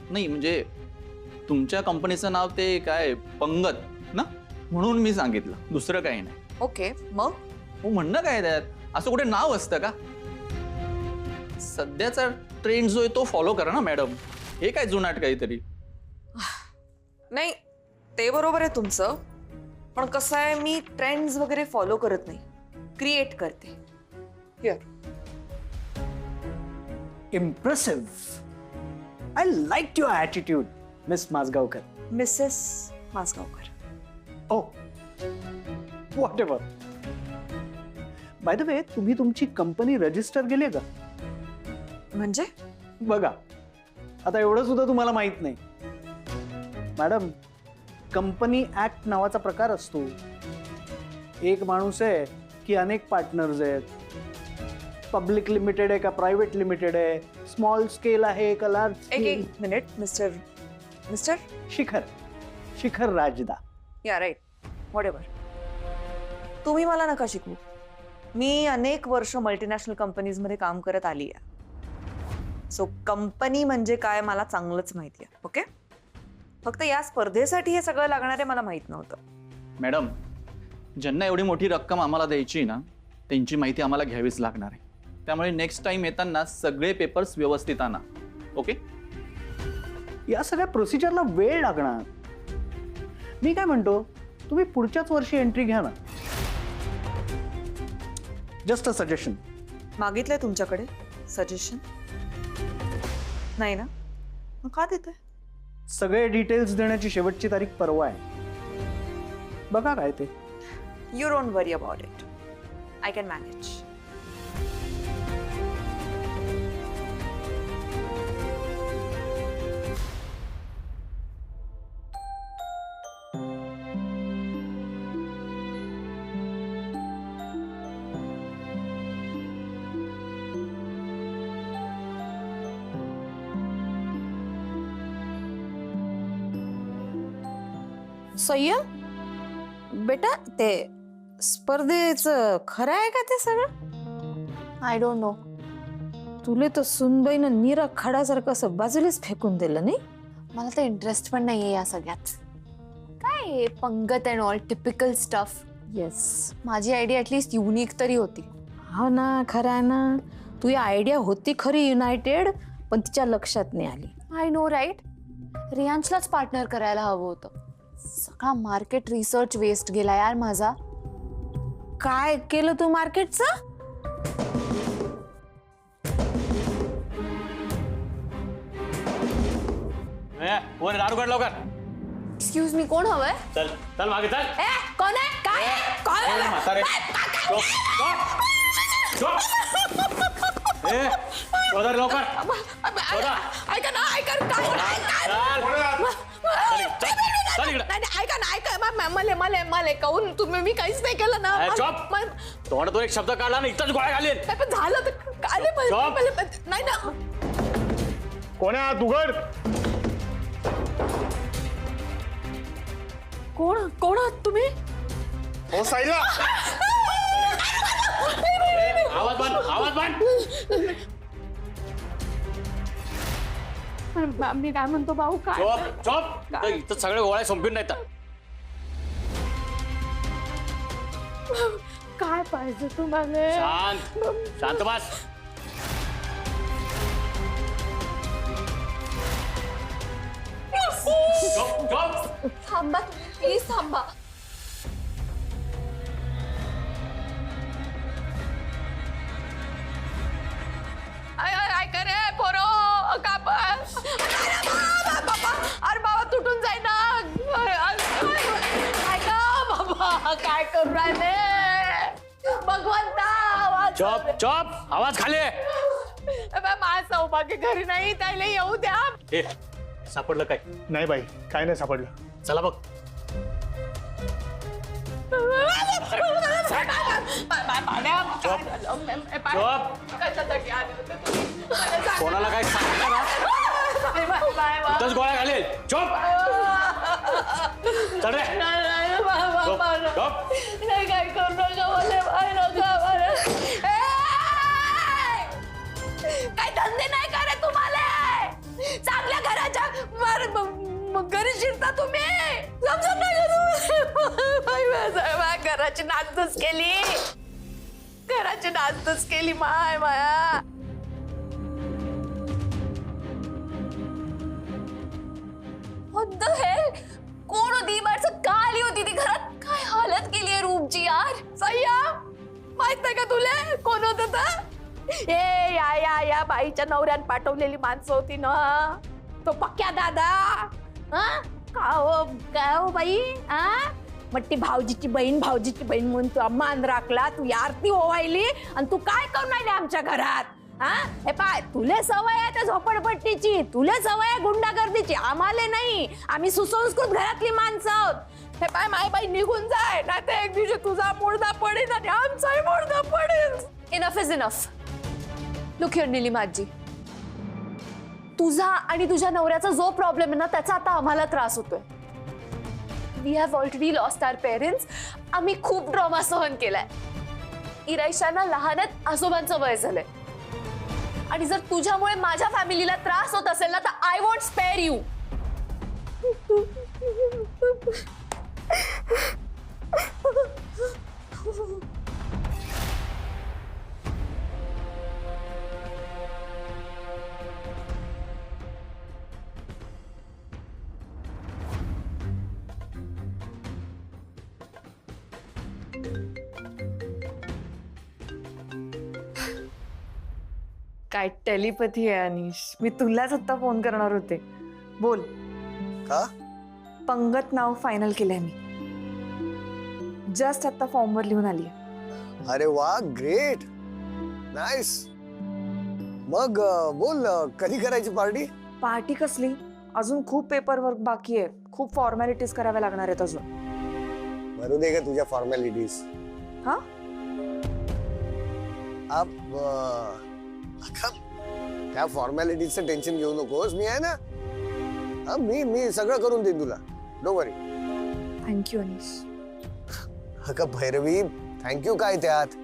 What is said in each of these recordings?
नाही म्हणजे तुमच्या कंपनीचं नाव ते काय पंगत ना, म्हणून मी सांगितलं, दुसरं काही नाही. ओके, मग हो म्हणणं काय त्यात, असं कुठे नाव असतं का? सध्याचा ट्रेंड जो आहे तो फॉलो करा ना मॅडम, हे काय जुनाट काहीतरी. नाही, ते बरोबर आहे तुमचं, पण कसं आहे, मी ट्रेंड्स वगैरे फॉलो करत नाही, क्रिएट करते. Here. Impressive. I like your attitude Miss Majgaonkar. Mrs Majgaonkar. Oh whatever. By the way, तुम्ही तुमची कंपनी रजिस्टर केली आहे का? म्हणजे बघा, आता एवढं सुद्धा तुम्हाला माहित नाही. मॅडम, कंपनी ऍक्ट नावाचा प्रकार असतो. एक माणूस आहे की अनेक पार्टनर्स आहेत. पब्लिक लिमिटेड आहे का प्रायव्हेट लिमिटेड आहे, स्मॉल स्केल आहे का लार्ज. एक मिनिट. मिस्टर मिस्टर शिखर राजदा. या राईट, व्हॉट एव्हर. तुम्ही मला नका शिकवू. मी अनेक वर्ष मल्टीनॅशनल कंपनीजमध्ये काम करत आली आहे. सो कंपनी म्हणजे काय मला चांगलंच माहिती आहे. ओके, फक्त या स्पर्धेसाठी हे सगळं लागणार आहे मला माहित नव्हतं. मॅडम, ज्यांना एवढी मोठी रक्कम आम्हाला द्यायची ना, त्यांची माहिती आम्हाला घ्यावीच लागणार आहे. त्यामुळे नेक्स्ट टाइम येताना सगळे पेपर्स व्यवस्थित आणा. ओके. या सगळ्या प्रोसिजरला वेळ लागणार. मी काय म्हणतो, तुम्ही पुढच्याच वर्षी एंट्री घ्या ना. Just a suggestion. मागितलंय तुमच्याकडे सजेशन? नाही ना, मग का देते? सगळे डिटेल्स देण्याची शेवटची तारीख परवा आहे. बघा काय ते. You don't worry about it, I can manage. सय्यम बेटा, ते स्पर्धेचं खरं आहे का ते सगळं? I don't know. तुले तर सुनबाईनं नीरा खडासारखं असं बाजूलाच फेकून दिलं नाही. मला तर इंटरेस्ट पण नाहीये या सगळ्यात. काय पंगत and all typical stuff. Yes, माझी आयडिया ॲटलिस्ट युनिक तरी होती. हो ना, खरं आहे ना. तुझी आयडिया होती खरी युनायटेड, पण तिच्या लक्षात नाही आली. I know right. रियांशलाच पार्टनर करायला हवं होतं. सगळा मार्केट रिसर्च वेस्ट गेला यार माझा. काय केलं तू मार्केटचं? वर दारू काढ लवकर. एक्सक्यूज मी, कोण हवंय? चल चल मागे चल. कोण आहे? काय कोण? म्हातारे शोधा लवकर. ऐका ना, ऐका ऐका ना, ऐका मला कहून तुम्ही, मी काहीच नाही केलं ना. तोंडातून एक शब्द काढला ना, इथंच गोळ्या घालीन. पण झालं तर नाही ना. कोण आहे आत उघड? कोण आहात तुम्ही? हो साईला. आवाज बंद, आवाज बंद. मी काय म्हणतो भाऊ, काय चोप चोप. इथं सगळे गोळ्या संपून नाही तर. काय पाहिजे तुम्हाला? शांत शांत बस. चोप चोप. थांबा प्लीज, थांबा. ऐका रे पोरो, अरे बाबा तुटून जाई ना. ऐका बाबा, काय करू राहिले भगवंता. चोप चोप. आवाज खाली. माझं सौभाग्य घरी नाही, त्याला येऊ द्या. ए, सापडलं काय? नाही बाई, काय नाही सापडलं. चला बघ. कोणाला काय सांगितलं ना, इथंच गोळ्या घालेल. चोप. चल रे. काय करू नका. काय धंदे नाही का रे तुम्हाला? चांगल्या घराच्या घराची नासधूस केली, घराची नासधूस केली माय माया. What the hell? कोण होती माणसं का आली होती ती घरात? काय हालत केली आहे रूमची यार. सह्या माहित नाही का तुला कोण होत ए या बाईच्या नवऱ्यान पाठवलेली माणसं होती ना, तो पक्क्या दादा. हा काय हो बाई, हा मग ती भाऊजीची बहीण म्हणून तू मान राखला, तू आरती ओवायली आणि तू काय करून राहिली आमच्या घरात. हा हे पाय, तुले सवय आहे त्या झोपडपट्टीची, तुले सवय आहे गुंडागर्दीची, आम्हाला नाही. आम्ही सुसंस्कृत घरातली माणसं आहोत. हे पाय माय बाई निघून जाय, नाही तर एक दिवशी तुझा मुर्दा पडेल आणि आमचाही मुर्दा पडेल. Enough is enough. Look here Nilima आजी, तुझा आणि तुझ्या नवऱ्याचा जो प्रॉब्लेम आहे ना, त्याचा आता आम्हाला त्रास होतोय. We have already lost our parents. आम्ही खूप ड्रामा सहन केलाय. इरायशाना लहानच आजोबांचं वय झालंय, आणि जर तुझ्यामुळे माझ्या फॅमिलीला त्रास होत असेल ना, तर आय वॉन्ट स्पेअर यू. काय टेलिपॅथी आहे अनिश, मी तुलाच आता फोन करणार होते. बोल. का? पंगत नाव फायनल केलंय मी, जस्ट आता फॉर्मवर लिहून आली. अरे वा, ग्रेट, नाईस. मग बोल, कधी करायची पार्टी? पार्टी कसली, अजून खूप पेपर वर्क बाकी आहे, खूप फॉर्मॅलिटीज कराव्या लागणार आहेत अजून. भरू दे का तुझ्या फॉर्मॅलिटीज. हा त्या फॉर्मॅलिटीजचं टेन्शन घेऊ नकोस, मी आहे ना. हा, मी सगळं करून देईन तुला, डोंट वरी. थँक्यू अनिश. का भैरवी, थँक्यू काय त्यात?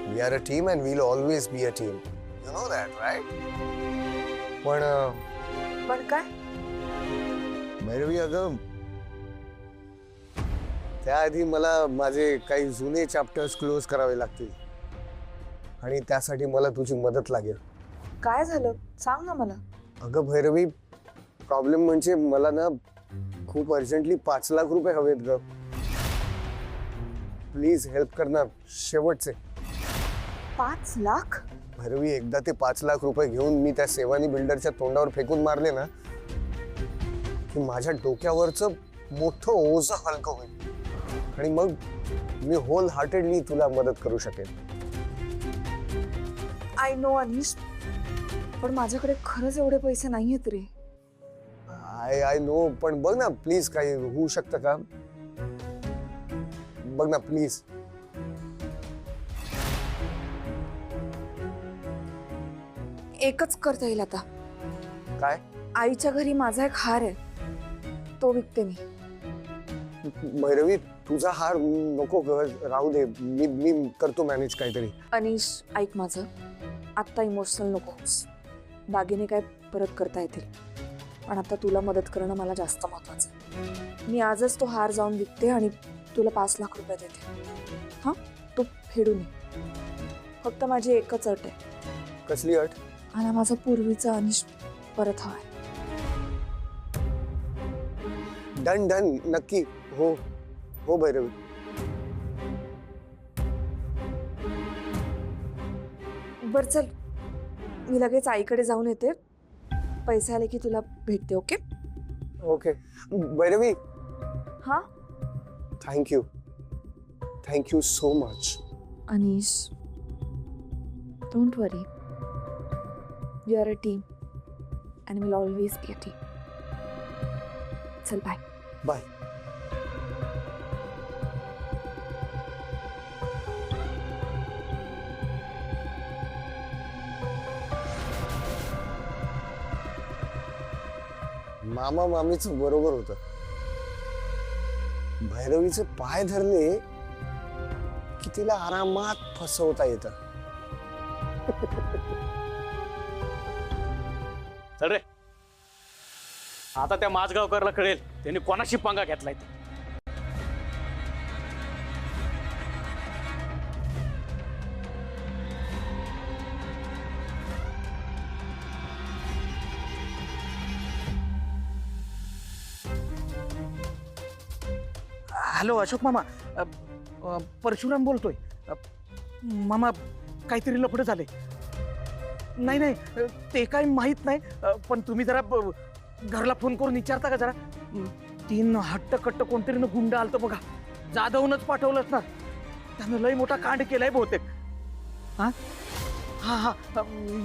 We are a team and will always be a team, you know that, right? पण काय? भैरवी, अगं त्याआधी मला माझे काही जुने चॅप्टर्स क्लोज करावे लागतील, आणि त्यासाठी मला तुझी मदत लागेल. काय झालं सांग ना मला. अगं भैरवी, प्रॉब्लेम म्हणजे मला ना खूप अर्जंटली 5 लाख रुपये हवेत ग. प्लीज हेल्प कर ना, शेवटचे. 5 लाख? भैरवी, एकदा ते 5 लाख रुपये घेऊन मी त्या सेवानी बिल्डरच्या तोंडावर फेकून मारले ना, की माझ्या डोक्यावरचं मोठं ओझं हलकं होईल, आणि मग मी होल हार्टेडली तुला मदत करू शकेन. आय नो अनिश, पण माझ्याकडे खरंच एवढे पैसे नाही आहेत रे. आय नो, पण बघ ना प्लीज, काही होऊ शकतं का? बघ ना प्लीज. एकच करता येईल आता. काय? आईच्या घरी माझा एक हार आहे, तो विकते मी. भैरवी, तुझा हार नको ग, राहू दे, मी करतो मॅनेज काहीतरी. अनिश ऐक माझं, आत्ता इमोशनल नकोस. दागिने काय परत करता येतील, पण आता तुला मदत करणं मला जास्त महत्वाचं आहे. मी आजच तो हार जाऊन विकते आणि तुला 5 लाख रुपये देते. हा, तू फेडून ये. फक्त माझी एकच अट आहे. कसली अट? मला माझा पूर्वीचा अनिश परत हवाय. डन डन, नक्की. हो हो भैरवी. बर चल, मी लगेच आईकडे जाऊन येते. पैसे आले की तुला भेटते. Okay okay Bhairavi. हा, thank you so much. Anish, don't worry, we are a team and will always be a team. चल बाय. बाय. मामा मामीचं बरोबर होतं. भैरवीचे पाय धरले की तिला आरामात फसवता येतं. चल रे, आता त्या माझगावकरला कळेल त्याने कोणाशी पंगा घेतलाय ते. हॅलो अशोक मामा, परशुराम बोलतोय. मामा काहीतरी लफडं झाले. नाही नाही ते काय माहीत नाही, पण तुम्ही जरा घरला फोन करून विचारता का जरा. 3 हट्टकट्ट कोणतरी गुंड आलतं बघा, जाधवनच पाठवलंच ना. त्यानं लय मोठा कांड केलाय बहुतेक. हा हा हा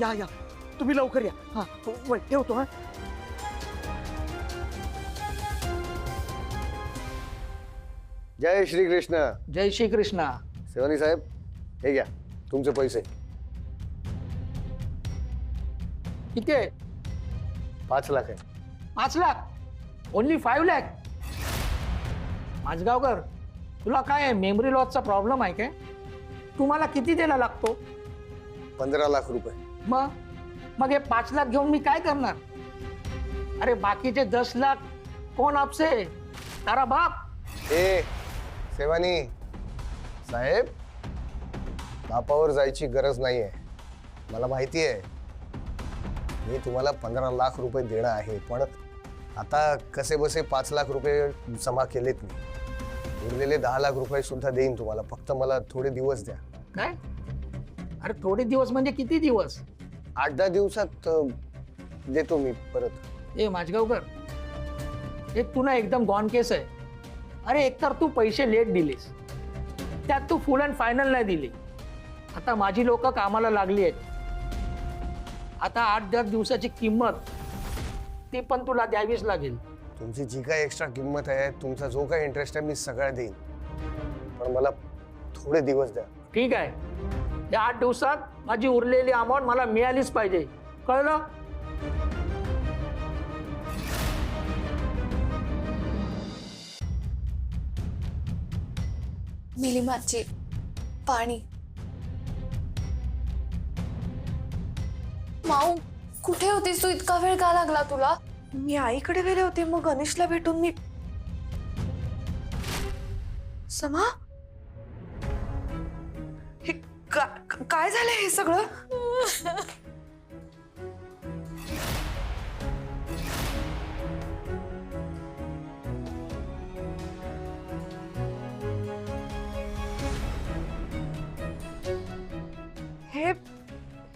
या या तुम्ही लवकर या. हा वय ठेवतो. हा जय श्री कृष्ण. जय श्री कृष्णा. सेवानी साहेब, हे घ्या तुमचे पैसे. किती आहे? 5 लाख आहे. 5 लाख? ओनली 5 लाख? माझगावकर, तुला काय मेमरी लॉसचा प्रॉब्लेम आहे काय? तुम्हाला किती द्यायला लागतो? 15 लाख रुपये. मग हे 5 लाख घेऊन मी काय करणार? अरे बाकीचे 10 लाख कोण आपसे? तारा बाप. ए सेवानी साहेब, बापावर जायची गरज नाहीये. मला माहिती आहे मी तुम्हाला 15 लाख रुपये देणं आहे, पण आता कसे बसे 5 लाख रुपये जमा केलेत मी. उरलेले 10 लाख रुपये सुद्धा देईन तुम्हाला, फक्त मला थोडे दिवस द्या. काय? अरे थोडे दिवस म्हणजे किती दिवस? 8-10 दिवसात देतो मी परत. ए माझगावकर, एक तू ना एकदम गॉन केस आहे. अरे एकतर तू पैसे लेट दिलेस, त्यात तू फुल अँड फायनल नाही दिली. आता माझी लोक कामाला लागली आहेत. आता 8-10 दिवसाची किंमत ती पण तुला द्यावीच लागेल. तुमची जी काही एक्स्ट्रा किंमत आहे, तुमचा जो काही इंटरेस्ट आहे, मी सगळं देईन, पण मला थोडे दिवस द्या. ठीक आहे, या 8 दिवसात माझी उरलेली अमाऊंट मला मिळालीच पाहिजे, कळलं? निलिमाची पाणी. माऊ, कुठे होतीस तू? इतका वेळ का लागला तुला? मी आईकडे गेले होते, मग गणेशला भेटून मी. समा, हे काय झालंय हे सगळं?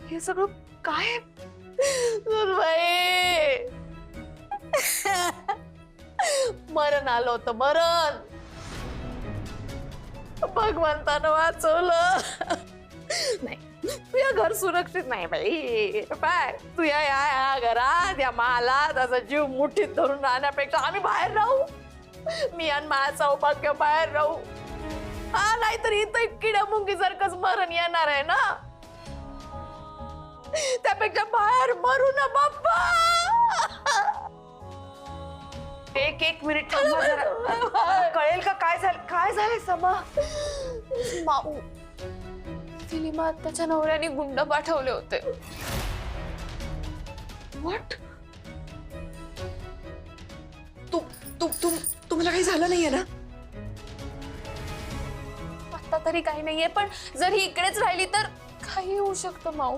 हे सगळं काय? सुनबाई, मरण आलं होतं, मरण. भगवंतानं वाचवलं. नाही, तुझ्या घर सुरक्षित नाही बाई. बाय, तू या घरात, या महालात असा जीव मुठीत धरून राहण्यापेक्षा आम्ही बाहेर राहू. मी आणि माझं सौभाग्य बाहेर राहू. हा, नाहीतर इथं किड्या मुंगी सारखंच मरण येणार आहे ना. त्यापेक्षा बाहेर मरू ना बाप्पा. एक मिनिट थांबा जरा. कळेल का काय झालं? काय झालंय समा? माऊ, निलिमा त्याच्या नवऱ्याने गुंड पाठवले होते. व्हॉट? तुम्हाला काही झालं नाहीये ना? आता तरी काही नाहीये, पण जर ही इकडेच राहिली तर काही होऊ शकतं माऊ.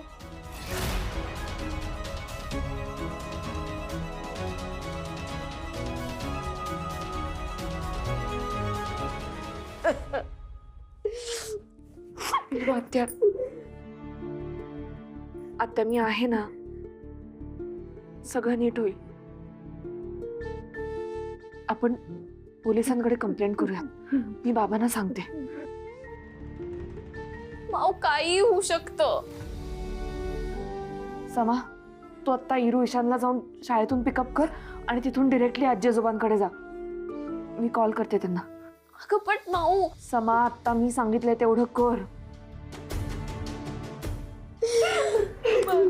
आता मी आहे ना, सगळं नीट होईल. आपण पोलिसांकडे कंप्लेंट करूया. मी बाबांना सांगते. माऊ, काही होऊ शकतं. समा, तू आता इरू ईशानला जाऊन शाळेतून पिकअप कर आणि तिथून डिरेक्टली आजी आजोबांकडे जा. मी कॉल करते त्यांना. अगं पण माऊ. समा, आता मी सांगितलंय तेवढं कर.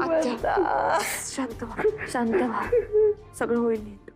आत्या, शांत व्हा, शांत व्हा. सगळं होईल नीट.